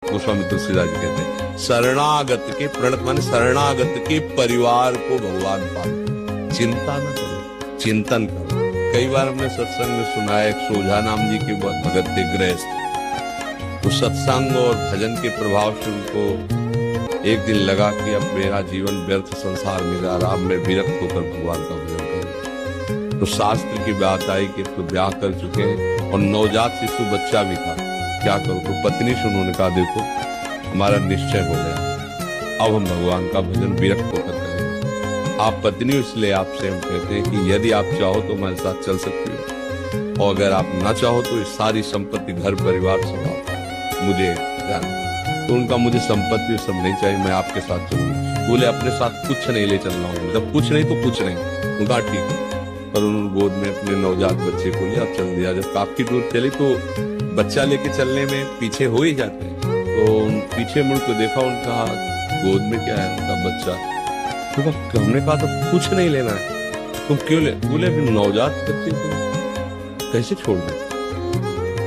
गोस्वामी तुलसीदास जी कहते हैं शरणागत के, प्रणत माने शरणागत के परिवार को भगवान पालते, चिंता न करो, चिंतन करो। कई बार हमने सत्संग में सुना है, एक सोझा नाम जी के बहुत भगत थे, गृहस्थ। तो सत्संग और भजन के प्रभाव से उनको एक दिन लगा कि अब मेरा जीवन व्यर्थ संसार में जा रहा, अब मैं विरक्त होकर भगवान का भजन करूं। तो शास्त्र की बात आई कि तो ब्याह कर चुके हैं और नवजात शिशु बच्चा भी था, क्या करूं। तो पत्नी से उन्होंने कहा देखो हमारा निश्चय हो गया, अब हम भगवान का भजन विरक्त होकर करेंगे। आप पत्नी इसलिए आपसे हम कहते हैं कि यदि आप चाहो तो हमारे साथ चल सकते हो, और अगर आप ना चाहो तो ये सारी संपत्ति घर परिवार सब मुझे जाना। तो उनका मुझे संपत्ति सब नहीं चाहिए, मैं आपके साथ चलूंगा। बोले अपने साथ कुछ नहीं ले चलना होगा, मतलब कुछ नहीं तो कुछ नहीं। उनका ठीक है, पर उन्होंने गोद में अपने नवजात बच्चे को लिया, चल दिया। जब काफी दूर चले तो बच्चा लेके चलने में पीछे हो ही जाते हैं, तो पीछे मुड़ को देखा, उनका गोद में क्या है, उनका बच्चा। तो हमने कहा तो कुछ नहीं लेना है, तुम क्यों ले। बोले अभी नवजात बच्चे को कैसे छोड़ दे,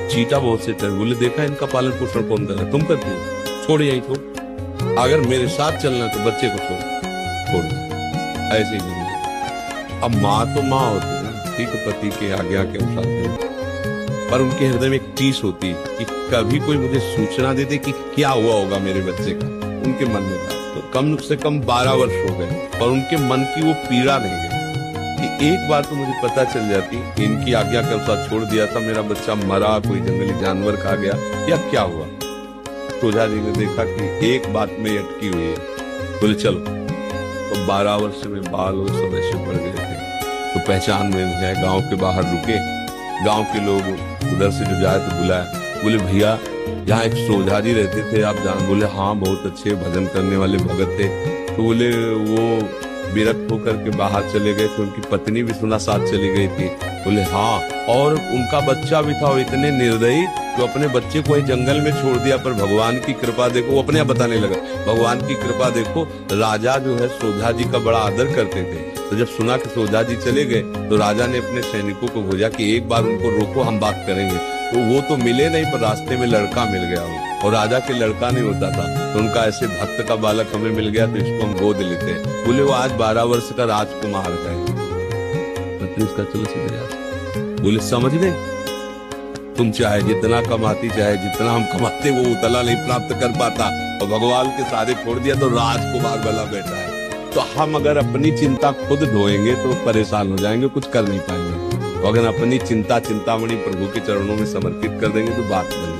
चीता बहुत से तरह। बोले देखा इनका पालन पोषण कौन कर रहा है, तुम करते हो, छोड़ यही छोड़, अगर मेरे साथ चलना तो बच्चे को छोड़ दे, ऐसे ही। अब माँ तो माँ होती है ना, ठीक है, पति के आज्ञा के अनुसार, पर उनके हृदय में एक टीस होती है कि कभी कोई मुझे सूचना दे दे कि क्या हुआ होगा मेरे बच्चे का। उनके मन में था। तो कम से कम 12 वर्ष हो गए, पर उनके मन की वो पीड़ा नहीं गई कि एक बार तो मुझे पता चल जाती कि इनकी आज्ञा के अनुसार छोड़ दिया था, मेरा बच्चा मरा, कोई जंगली जानवर खा गया या क्या हुआ। सोझा जी ने देखा कि एक बात में अटकी हुई है। बोले चलो। तो 12 वर्ष में बाल और सब ऐसे बढ़ गए थे, तो पहचान में जाए, गाँव के बाहर रुके। गांव के लोग उधर से जो जाए तो बुलाया। बोले भैया यहाँ एक सोझा जी रहते थे, आप जान। बोले हाँ, बहुत अच्छे भजन करने वाले भगत थे। तो बोले वो विरक्त होकर के बाहर चले गए थे, उनकी पत्नी भी सुना साथ चली गई थी। बोले हाँ, और उनका बच्चा भी था। वो इतने निर्दयी तो अपने बच्चे को जंगल में छोड़ दिया, पर भगवान की कृपा देखो, वो अपने आप बताने लगा, भगवान की कृपा देखो, राजा जो है सोझा जी का बड़ा आदर करते थे। तो जब सुना कि सोझा जी चले गए, तो राजा ने अपने सैनिकों को भेजा कि एक बार उनको रोको, हम बात करेंगे। तो वो तो मिले नहीं, पर रास्ते में लड़का मिल गया हो, और राजा के लड़का नहीं होता था। तो उनका ऐसे भक्त का बालक हमें मिल गया, तो इसको हम गोद लेते हैं। बोले वो आज 12 वर्ष का राजकुमार है। इसका चलो सीधे। बोले समझ गए, तुम चाहे जितना कमाती, चाहे जितना हम कमाते, वो उतला नहीं प्राप्त कर पाता, और भगवान के सारे छोड़ दिया तो राजकुमार वाला बैठा है। तो हम अगर अपनी चिंता खुद ढोएंगे तो परेशान हो जाएंगे, कुछ कर नहीं पाएंगे। तो अगर अपनी चिंता चिंतामणि प्रभु के चरणों में समर्पित कर देंगे तो बात बन